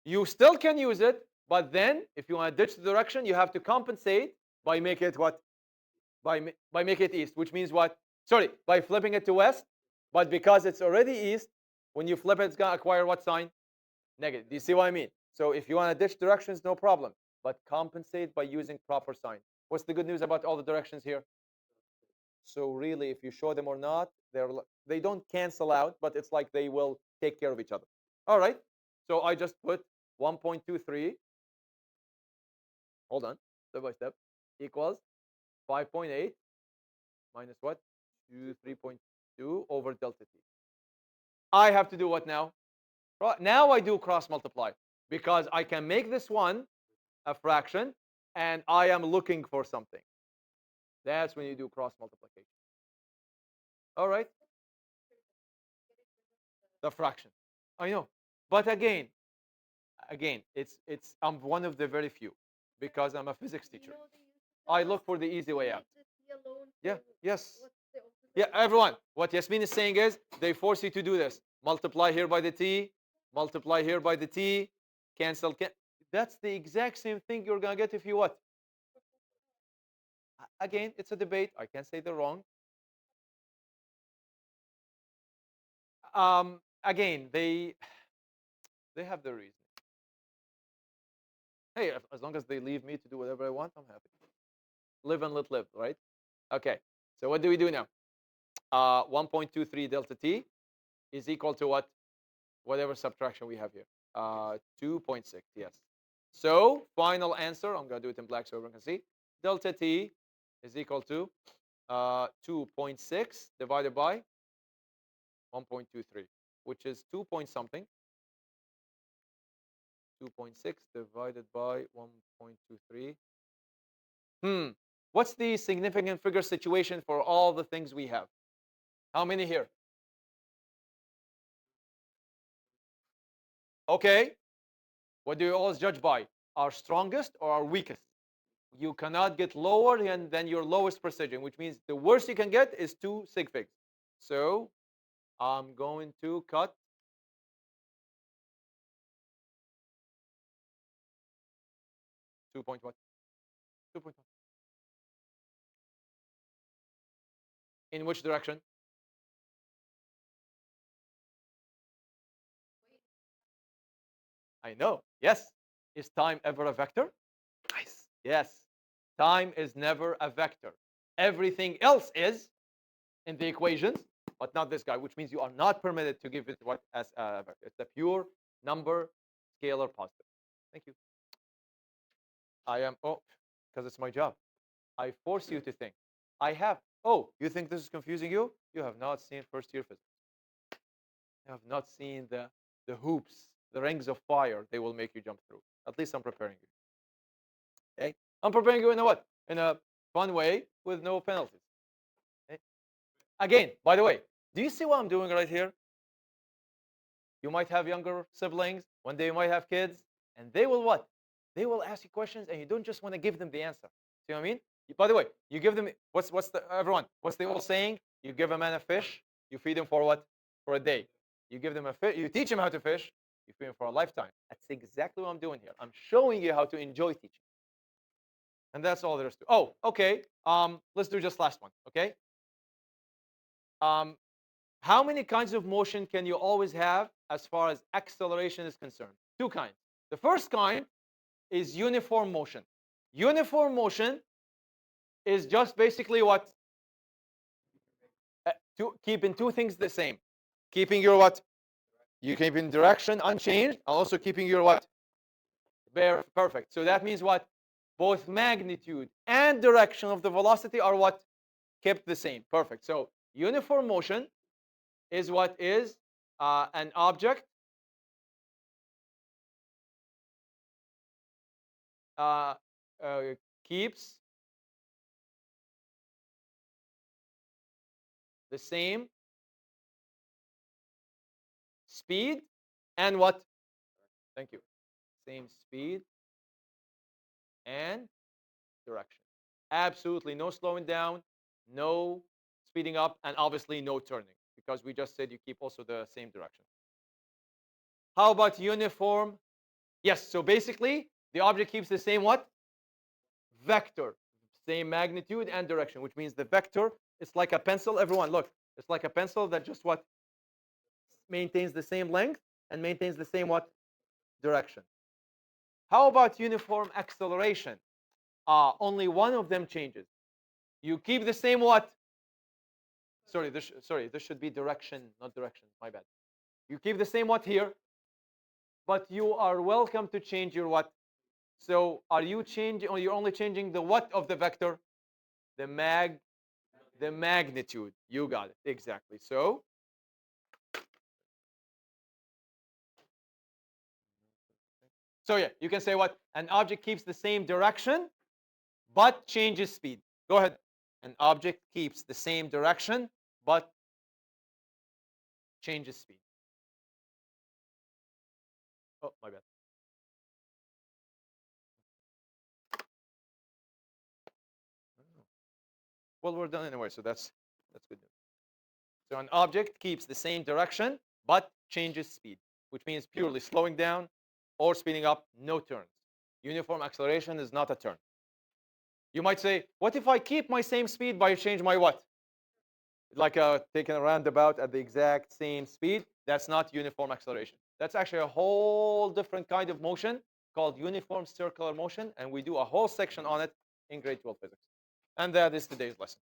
You still can use it, but then if you want to ditch the direction, you have to compensate by make it what? By make it east, which means what? Sorry, by flipping it to west. But because it's already east, when you flip it, it's gonna acquire what sign? Negative. Do you see what I mean? So if you want to ditch directions, no problem. But compensate by using proper sign. What's the good news about all the directions here? So really, if you show them or not, they don't cancel out, but it's like they will take care of each other. All right. So I just put 1.23. Hold on, step by step, equals 5.8 minus what? 3.2 over delta t. I have to do what now? Now I do cross multiply because I can make this one a fraction and I am looking for something. That's when you do cross multiplication. All right. The fraction. I know. But again, I'm one of the very few because I'm a physics teacher. I look for the easy way out. Yeah, yes. Yeah, everyone, what Yasmin is saying is they force you to do this. Multiply here by the t, multiply here by the t, cancel. That's the exact same thing you're going to get if you what? Again, it's a debate. I can't say they're wrong. Again, they have their reason. Hey, as long as they leave me to do whatever I want, I'm happy. Live and let live, right? Okay, so what do we do now? 1.23 delta t is equal to what? Whatever subtraction we have here. 2.6, yes. So final answer, I'm going to do it in black so everyone can see. Delta t is equal to 2.6 divided by 1.23, which is 2 point something. 2.6 divided by 1.23. What's the significant figure situation for all the things we have? How many here? Okay. What do you always judge by? Our strongest or our weakest? You cannot get lower than your lowest precision, which means the worst you can get is 2 sig figs. So I'm going to cut 2 point what? 2.1. In which direction? I know. Yes. Is time ever a vector? Nice. Yes. Time is never a vector. Everything else is in the equations, but not this guy, which means you are not permitted to give it what as a vector. It's a pure number, scalar, positive. Thank you. I am, because it's my job. I force you to think. I have, you think this is confusing you? You have not seen first year physics. You have not seen the hoops, the rings of fire they will make you jump through. At least I'm preparing you. Okay? I'm preparing you in a what? In a fun way with no penalties. Okay? Again, by the way, do you see what I'm doing right here? You might have younger siblings. One day you might have kids. And they will what? They will ask you questions and you don't just want to give them the answer. See what I mean? By the way, you give them, what's the, everyone, what's the old saying? You give a man a fish, you feed him for what? For a day. You give them a fish, you teach him how to fish, you feed him for a lifetime. That's exactly what I'm doing here. I'm showing you how to enjoy teaching. And that's all there is to. Okay. Let's do just last one. Okay. How many kinds of motion can you always have as far as acceleration is concerned? 2 kinds. The first kind is uniform motion. Uniform motion is just basically what? Keeping 2 things the same. Keeping your what? You keeping direction unchanged, and also keeping your what? Perfect. So that means what? Both magnitude and direction of the velocity are what? Kept the same. Perfect. So uniform motion is what is an object uh, keeps the same speed and what? Thank you. Same speed and direction. Absolutely no slowing down, no speeding up, and obviously no turning because we just said you keep also the same direction. How about uniform? Yes, so basically the object keeps the same what? Vector. same magnitude and direction, which means the vector is like a pencil. Everyone, look, it's like a pencil that just what maintains the same length and maintains the same what direction. How about uniform acceleration? Only one of them changes. You keep the same what? Sorry, this should be direction, not direction. My bad. You keep the same what here, but you are welcome to change your what. So are you changing, or you're only changing the what of the vector? The magnitude. You got it exactly. So yeah, you can say what? An object keeps the same direction, but changes speed. Go ahead. An object keeps the same direction, but changes speed. Oh, my bad. Well, we're done anyway, so that's good news. So an object keeps the same direction, but changes speed, which means purely slowing down or speeding up, no turns. Uniform acceleration is not a turn. You might say, what if I keep my same speed but I change my what? Like taking a roundabout at the exact same speed. That's not uniform acceleration. That's actually a whole different kind of motion called uniform circular motion, and we do a whole section on it in grade 12 physics. And that is today's lesson.